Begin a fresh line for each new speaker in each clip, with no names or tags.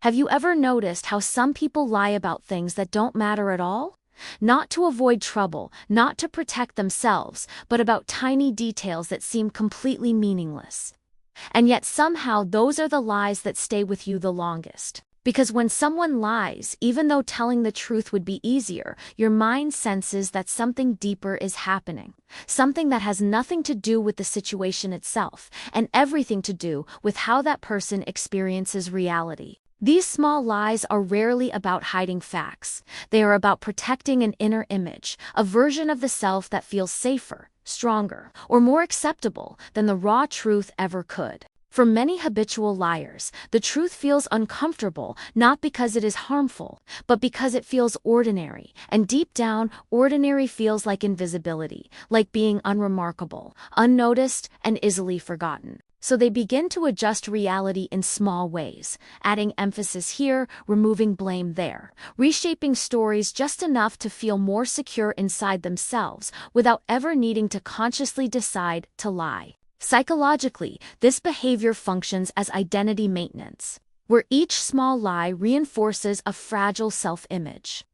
Have you ever noticed how some people lie about things that don't matter at all? Not to avoid trouble, not to protect themselves, but about tiny details that seem completely meaningless. And yet somehow those are the lies that stay with you the longest. Because when someone lies, even though telling the truth would be easier, your mind senses that something deeper is happening. Something that has nothing to do with the situation itself, and everything to do with how that person experiences reality. These small lies are rarely about hiding facts. They are about protecting an inner image, a version of the self that feels safer, stronger, or more acceptable than the raw truth ever could. For many habitual liars, the truth feels uncomfortable not because it is harmful, but because it feels ordinary, and deep down, ordinary feels like invisibility, like being unremarkable, unnoticed, and easily forgotten. So they begin to adjust reality in small ways, adding emphasis here, removing blame there, reshaping stories just enough to feel more secure inside themselves without ever needing to consciously decide to lie. Psychologically, this behavior functions as identity maintenance, where each small lie reinforces a fragile self-image,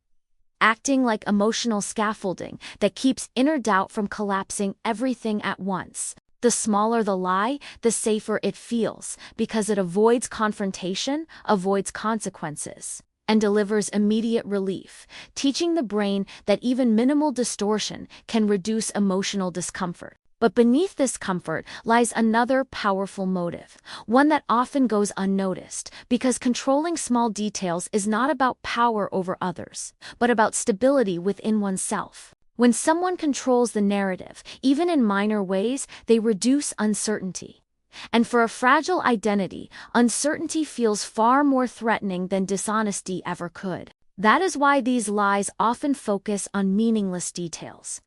acting like emotional scaffolding that keeps inner doubt from collapsing everything at once. The smaller the lie, the safer it feels, because it avoids confrontation, avoids consequences, and delivers immediate relief, teaching the brain that even minimal distortion can reduce emotional discomfort. But beneath this comfort lies another powerful motive, one that often goes unnoticed, because controlling small details is not about power over others, but about stability within oneself. When someone controls the narrative, even in minor ways, they reduce uncertainty. And for a fragile identity, uncertainty feels far more threatening than dishonesty ever could. That is why these lies often focus on meaningless details.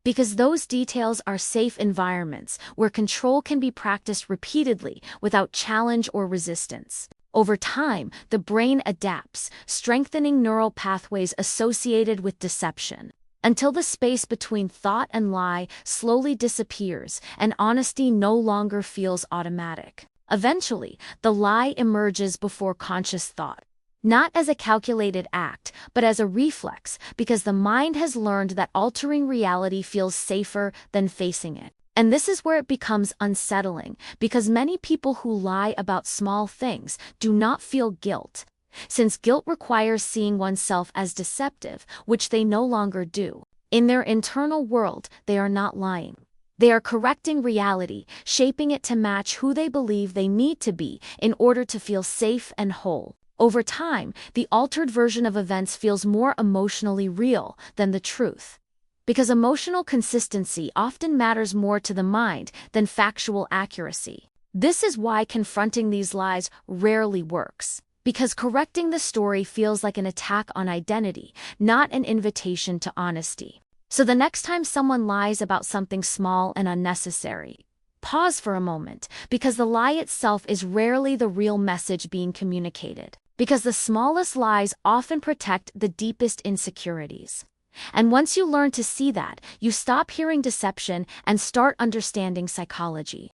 Because those details are safe environments where control can be practiced repeatedly without challenge or resistance. Over time, the brain adapts, strengthening neural pathways associated with deception, until the space between thought and lie slowly disappears and honesty no longer feels automatic. Eventually, the lie emerges before conscious thought. Not as a calculated act, but as a reflex, because the mind has learned that altering reality feels safer than facing it. And this is where it becomes unsettling, because many people who lie about small things do not feel guilt, since guilt requires seeing oneself as deceptive, which they no longer do. In their internal world, they are not lying. They are correcting reality, shaping it to match who they believe they need to be in order to feel safe and whole. Over time, the altered version of events feels more emotionally real than the truth. Because emotional consistency often matters more to the mind than factual accuracy. This is why confronting these lies rarely works. Because correcting the story feels like an attack on identity, not an invitation to honesty. So the next time someone lies about something small and unnecessary, pause for a moment, because the lie itself is rarely the real message being communicated. Because the smallest lies often protect the deepest insecurities. And once you learn to see that, you stop hearing deception and start understanding psychology.